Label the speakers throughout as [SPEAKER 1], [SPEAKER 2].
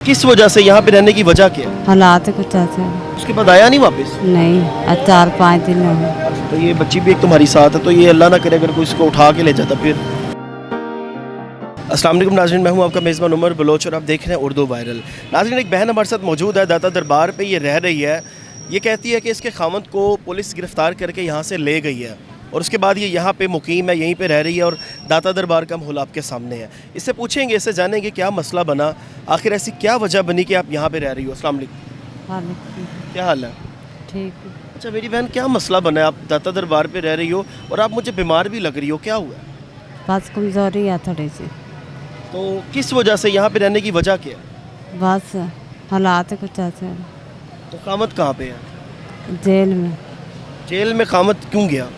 [SPEAKER 1] किस वजह से यहाँ पे रहने की वजह क्या है?
[SPEAKER 2] हालात कुछ ऐसे हैं।
[SPEAKER 1] उसके बाद आया नहीं वापस?
[SPEAKER 2] नहीं, आज 4-5 दिन हो गए।
[SPEAKER 1] तो ये बच्ची भी एक तुम्हारी साथ है, तो ये अल्लाह ना करे अगर कोई इसको उठा के ले जाता फिर। अस्सलाम वालेकुम नाज़रीन, मैं हूँ आपका मेज़बान उमर बलोच और आप देख रहे हैं उर्दू वायरल। नाज़रीन, एक बहन हमारे साथ मौजूद है, दाता दरबार पे ये रह रही है। ये कहती है कि इसके खामद को पुलिस गिरफ़्तार करके यहाँ से ले गई है और उसके बाद ये यहाँ पे मुकीम है, यहीं पे रह रही है और दाता दरबार का माहौल आपके सामने है। इससे पूछेंगे, इससे जानेंगे क्या मसला बना, आखिर ऐसी क्या वजह बनी कि आप यहाँ पे रह रही हो। अस्सलाम वालेकुम।
[SPEAKER 2] वालेकुम।
[SPEAKER 1] क्या हाल है?
[SPEAKER 2] ठीक है।
[SPEAKER 1] अच्छा मेरी बहन, क्या मसला बना है? आप दाता दरबार पे रह रही हो और आप मुझे बीमार भी लग रही हो, क्या हुआ है?
[SPEAKER 2] बस कमजोरी है थोड़ी सी।
[SPEAKER 1] तो किस वजह से यहाँ पे रहने की वजह क्या है?
[SPEAKER 2] बस हालात कुछ ऐसे हैं।
[SPEAKER 1] तो कामत कहाँ पे है?
[SPEAKER 2] जेल में
[SPEAKER 1] जेल में कामत क्यों गया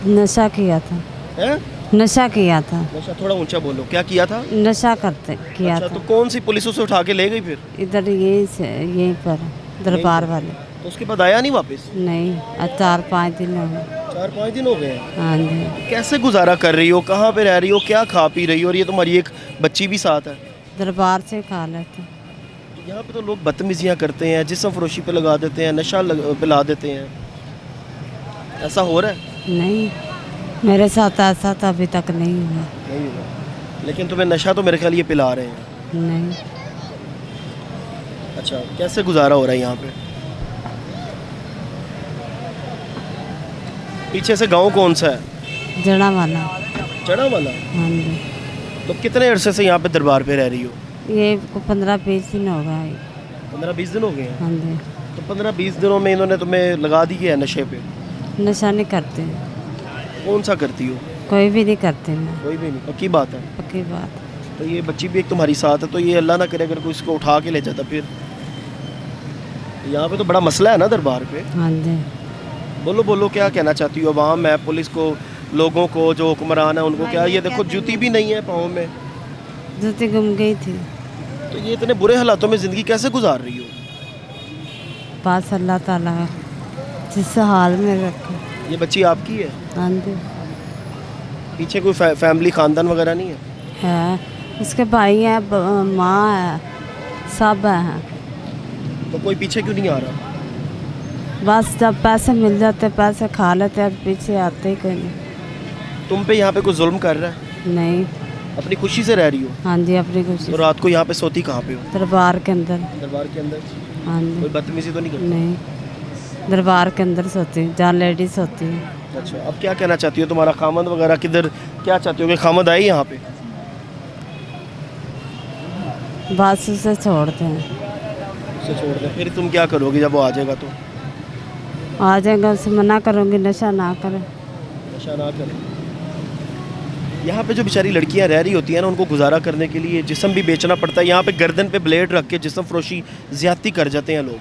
[SPEAKER 2] नशा किया था।
[SPEAKER 1] है?
[SPEAKER 2] नशा किया था।
[SPEAKER 1] अच्छा थोड़ा ऊंचा बोलो, क्या किया था?
[SPEAKER 2] नशा करते किया
[SPEAKER 1] अच्छा
[SPEAKER 2] था।
[SPEAKER 1] तो कौन सी पुलिस उसे उठा के ले गई फिर?
[SPEAKER 2] इधर यहीं से यहीं पर दरबार वाले।
[SPEAKER 1] तो उसके बाद आया नहीं वापस?
[SPEAKER 2] नहीं, आज 4-5 दिन हो गए।
[SPEAKER 1] 4-5 दिन हो गए हैं।
[SPEAKER 2] हाँ जी।
[SPEAKER 1] कैसे गुजारा कर रही हो, कहाँ पे रह रही हो, क्या खा पी रही हो, और ये तुम्हारी एक बच्ची भी साथ है?
[SPEAKER 2] दरबार से खा लेते।
[SPEAKER 1] यहाँ पे तो लोग बदतमीजियाँ करते हैं, जिस्म फरोशी पे लगा देते हैं, नशा पिला देते हैं, ऐसा हो रहा है?
[SPEAKER 2] नहीं, मेरे साथ ऐसा तो अभी तक नहीं हुआ।
[SPEAKER 1] नहीं हुआ, लेकिन तुम्हें नशा तो मेरे ख्याल ये पिला रहे हैं।
[SPEAKER 2] नहीं,
[SPEAKER 1] अच्छा, कैसे गुजारा हो रहा है यहाँ पे? पीछे से गांव कौन सा है?
[SPEAKER 2] जड़ा वाला।
[SPEAKER 1] चढ़ा वाला।
[SPEAKER 2] हाँ जी।
[SPEAKER 1] तो कितने अरसे से यहाँ पे दरबार पे रह रही हो?
[SPEAKER 2] ये 15-20 दिन हो गए।
[SPEAKER 1] 15-20 दिन हो गए हैं।
[SPEAKER 2] हाँ जी।
[SPEAKER 1] तो 15-20 दिनों में इन्होंने तुम्हें लगा दी है नशे पे?
[SPEAKER 2] नशा नहीं करते,
[SPEAKER 1] कौन सा करती हो?
[SPEAKER 2] कोई भी नहीं करते मैं।
[SPEAKER 1] कोई भी नहीं, पक्की बात है।
[SPEAKER 2] पक्की बात।
[SPEAKER 1] तो ये बच्ची भी एक तुम्हारी साथ है, तो ये अल्लाह ना करे अगर कोई इसको उठा के ले जाता फिर। यहाँ पे तो बड़ा मसला है ना दरबार पे।
[SPEAKER 2] हाँ जी।
[SPEAKER 1] बोलो बोलो, क्या कहना चाहती हो? अवाम है, पुलिस को, लोगों को, जो हुक्मरान है उनको, क्या ये देखो जूती भी नहीं है पाँव में,
[SPEAKER 2] जूती गुम गई थी।
[SPEAKER 1] तो ये इतने बुरे हालातों में ज़िंदगी कैसे गुजार रही हो?
[SPEAKER 2] पास अल्लाह ताला जिस हाल में रखे।
[SPEAKER 1] ये बच्ची आपकी है?
[SPEAKER 2] हाँ जी।
[SPEAKER 1] पीछे कोई फैमिली खानदान वगैरह नहीं है?
[SPEAKER 2] है, उसके भाई हैं, माँ है, सब हैं।
[SPEAKER 1] तो कोई पीछे क्यों नहीं आ रहा?
[SPEAKER 2] बस जब पैसे मिल जाते पैसे खा लेते, अब पीछे आते ही कोई नहीं।
[SPEAKER 1] तुम पे यहाँ पे कोई जुल्म कर रहा है?
[SPEAKER 2] नहीं।
[SPEAKER 1] अपनी खुशी से रह रही हो?
[SPEAKER 2] हाँ जी, अपनी खुशी।
[SPEAKER 1] तो रात को यहाँ पे सोती कहाँ पे हो?
[SPEAKER 2] दरबार के अंदर।
[SPEAKER 1] दरबार के अंदर?
[SPEAKER 2] हाँ
[SPEAKER 1] कोई
[SPEAKER 2] जी।
[SPEAKER 1] बदतमीजी तो नहीं करती?
[SPEAKER 2] नहीं, दरबार के अंदर सोती हूँ जहाँ लेडीज होती है।
[SPEAKER 1] अच्छा, अब क्या कहना चाहती हो? तुम्हारा खामद वगैरह किधर, क्या चाहती हो कि खामद आए यहाँ पे?
[SPEAKER 2] बस उसे छोड़ते हैं।
[SPEAKER 1] उसे छोड़ दे, फिर तुम क्या करोगी जब वो आ जाएगा? तो
[SPEAKER 2] आ जाएगा, उसे मना करूँगी नशा ना करे।
[SPEAKER 1] नशा ना करें। यहाँ पे जो बेचारी लड़कियाँ रह रही होती हैं ना, उनको गुजारा करने के लिए जिस्म भी बेचना पड़ता है। यहाँ पे गर्दन पे ब्लेड रख के जिस्म फरोशी ज़्यादती कर जाते हैं लोग।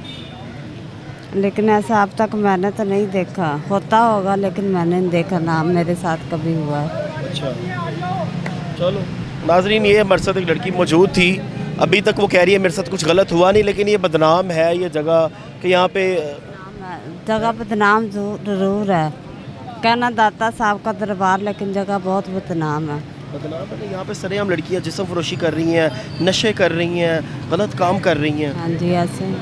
[SPEAKER 2] लेकिन ऐसा अब तक मैंने तो नहीं देखा, होता होगा लेकिन मैंने नहीं देखा, ना मेरे साथ कभी हुआ है।
[SPEAKER 1] अच्छा चलो नाजरीन, ये हमारे साथ एक लड़की मौजूद थी, अभी तक वो कह रही है मेरे साथ कुछ गलत हुआ नहीं, लेकिन ये बदनाम है ये जगह कि यहाँ पे
[SPEAKER 2] जगह बदनाम जरूर है, कहना दाता साहब का दरबार, लेकिन जगह बहुत बदनाम है।
[SPEAKER 1] बदनाम है। यहाँ पे सरेआम लड़कियाँ जिस्म फरोशी कर रही हैं, नशे कर रही हैं, गलत काम कर रही हैं।
[SPEAKER 2] हाँ जी, ऐसे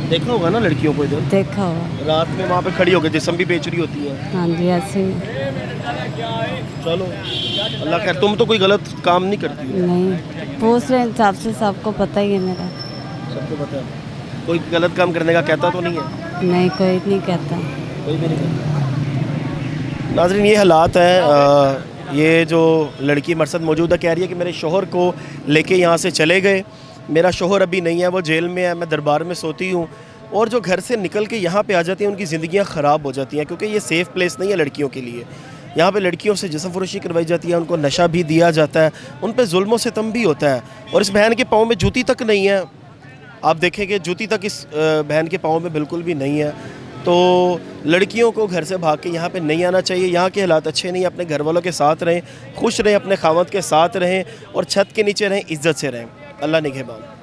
[SPEAKER 1] देखा होगा ना लड़कियों को इधर,
[SPEAKER 2] देखा हुआ।
[SPEAKER 1] रात में वहाँ पे खड़ी होकर जिस्म भी बेच रही होती है।
[SPEAKER 2] हाँ जी, ऐसे
[SPEAKER 1] चलो अल्लाह खैर, तुम तो कोई गलत काम नहीं करती हो?
[SPEAKER 2] नहीं, पूछ रहे हिसाब से सबको पता ही है मेरा।
[SPEAKER 1] सबको पता है, कोई गलत काम करने का कहता तो नहीं है?
[SPEAKER 2] नहीं, कोई नहीं कहता।
[SPEAKER 1] कोई भी नहीं कहता। नाज़रीन, ये हालात हैं। ये जो लड़की हमारे साथ मौजूद है कह रही है कि मेरे शोहर को लेके यहाँ से चले गए, मेरा शोहर अभी नहीं है, वो जेल में है, मैं दरबार में सोती हूँ, और जो घर से निकल के यहाँ पे आ जाती हैं उनकी ज़िंदगियाँ ख़राब हो जाती हैं, क्योंकि ये सेफ़ प्लेस नहीं है लड़कियों के लिए। यहाँ पे लड़कियों से जिस्म फरोशी करवाई जाती है, उनको नशा भी दिया जाता है, उन पे जुल्म व सितम भी होता है, और इस बहन के पाँव में जूती तक नहीं है। आप देखेंगे जूती तक इस बहन के पाँव में बिल्कुल भी नहीं है। तो लड़कियों को घर से भाग के यहाँ पे नहीं आना चाहिए। यहाँ के हालात अच्छे नहीं, अपने घर वालों के साथ रहें, खुश रहें, अपने खामद के साथ रहें और छत के नीचे रहें, इज़्ज़त से रहें। अल्लाह निगहबान।